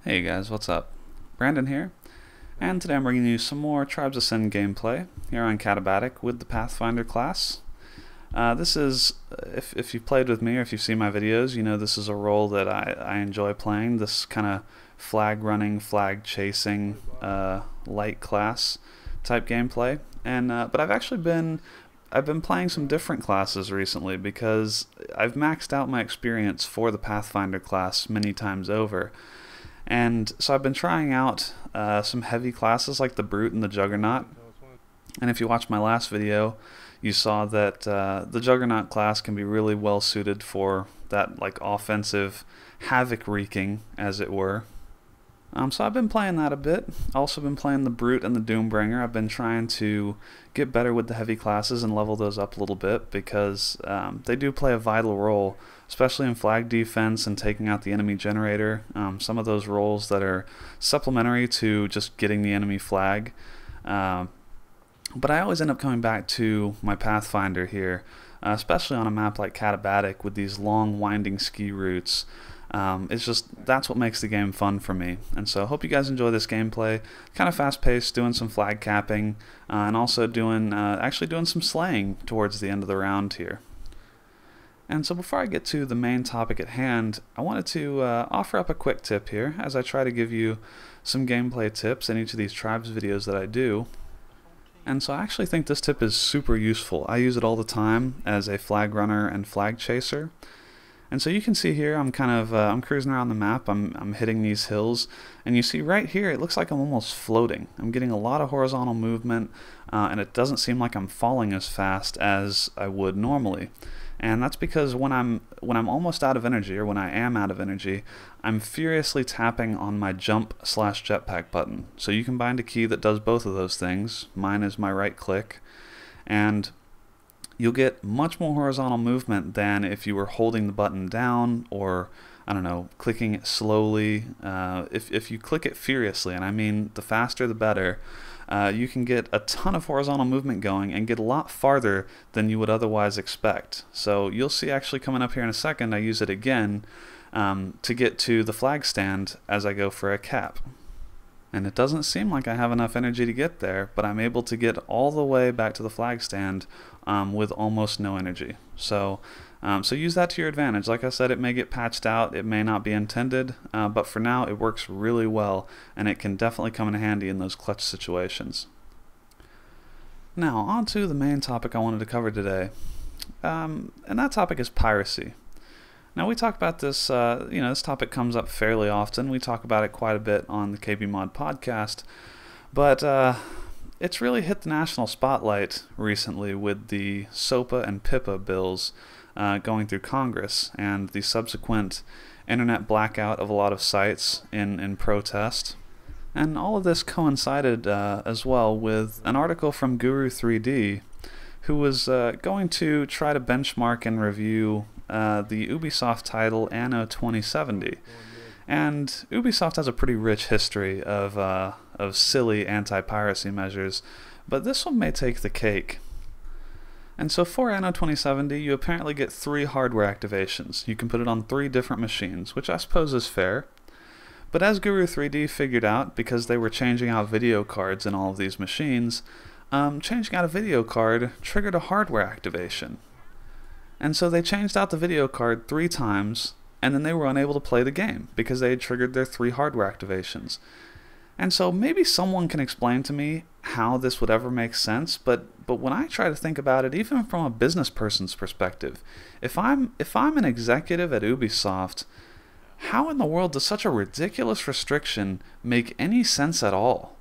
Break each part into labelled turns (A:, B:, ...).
A: Hey guys, what's up? Brandon here, and today I'm bringing you some more Tribes of Sin gameplay here on Katabatic with the Pathfinder class. This is, if you've played with me or if you've seen my videos, you know this is a role that I enjoy playing, this kind of flag running, flag chasing, light class type gameplay. But I've been playing some different classes recently because I've maxed out my experience for the Pathfinder class many times over. And so I've been trying out some heavy classes like the Brute and the Juggernaut. And if you watched my last video, you saw that the Juggernaut class can be really well suited for that like offensive havoc wreaking, as it were. So I've been playing that a bit. Also been playing the Brute and the Doombringer. I've been trying to get better with the heavy classes and level those up a little bit because they do play a vital role, especially in flag defense and taking out the enemy generator. Some of those roles that are supplementary to just getting the enemy flag. But I always end up coming back to my Pathfinder here, especially on a map like Katabatic with these long winding ski routes. That's what makes the game fun for me. And so I hope you guys enjoy this gameplay. Kind of fast paced, doing some flag capping, and also actually doing some slaying towards the end of the round here. And so before I get to the main topic at hand, I wanted to offer up a quick tip here as I try to give you some gameplay tips in each of these tribes videos that I do. And so I actually think this tip is super useful. I use it all the time as a flag runner and flag chaser. And so you can see here I'm I'm cruising around the map, I'm hitting these hills, and you see right here it looks like I'm almost floating. I'm getting a lot of horizontal movement, and it doesn't seem like I'm falling as fast as I would normally. And that's because when I'm almost out of energy, or when I am out of energy, I'm furiously tapping on my jump/jetpack button. So you can bind a key that does both of those things. Mine is my right click, and you'll get much more horizontal movement than if you were holding the button down or, I don't know, clicking it slowly. If you click it furiously, and I mean the faster the better, you can get a ton of horizontal movement going and get a lot farther than you would otherwise expect. So you'll see actually coming up here in a second, I use it again to get to the flag stand as I go for a cap. And it doesn't seem like I have enough energy to get there, but I'm able to get all the way back to the flag stand with almost no energy. So use that to your advantage. Like I said, it may get patched out, it may not be intended, but for now it works really well, and it can definitely come in handy in those clutch situations. Now, on to the main topic I wanted to cover today, and that topic is piracy. Now we talk about this, this topic comes up fairly often. We talk about it quite a bit on the KB Mod podcast, but it's really hit the national spotlight recently with the SOPA and PIPA bills going through Congress and the subsequent internet blackout of a lot of sites in protest. And all of this coincided as well with an article from Guru 3D, who was going to try to benchmark and review the Ubisoft title Anno 2070. And Ubisoft has a pretty rich history of silly anti-piracy measures, but this one may take the cake. And so for Anno 2070, you apparently get 3 hardware activations. You can put it on 3 different machines, which I suppose is fair. But as Guru 3D figured out, because they were changing out video cards in all of these machines, changing out a video card triggered a hardware activation. And so they changed out the video card 3 times, and then they were unable to play the game because they had triggered their 3 hardware activations. And so maybe someone can explain to me how this would ever make sense, but when I try to think about it, even from a business person's perspective, if I'm an executive at Ubisoft, how in the world does such a ridiculous restriction make any sense at all?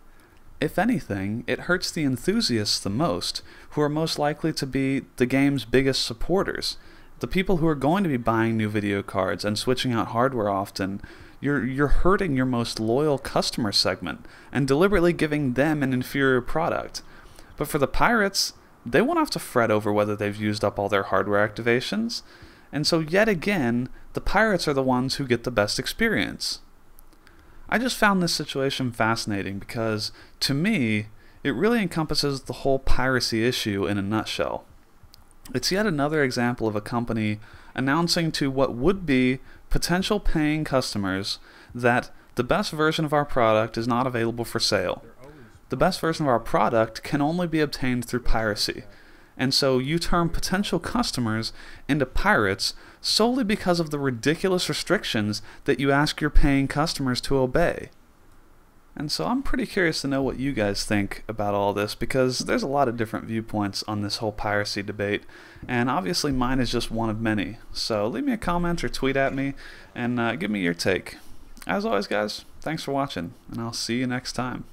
A: If anything, it hurts the enthusiasts the most, who are most likely to be the game's biggest supporters. The people who are going to be buying new video cards and switching out hardware often. You're hurting your most loyal customer segment and deliberately giving them an inferior product. But for the pirates, they won't have to fret over whether they've used up all their hardware activations. And so yet again, the pirates are the ones who get the best experience. I just found this situation fascinating because, to me, it really encompasses the whole piracy issue in a nutshell. It's yet another example of a company announcing to what would be potential paying customers that The best version of our product is not available for sale. The best version of our product can only be obtained through piracy. And so you turn potential customers into pirates solely because of the ridiculous restrictions that you ask your paying customers to obey. And so I'm pretty curious to know what you guys think about all this, because there's a lot of different viewpoints on this whole piracy debate, and obviously mine is just one of many. So leave me a comment or tweet at me and give me your take. As always, guys, thanks for watching, and I'll see you next time.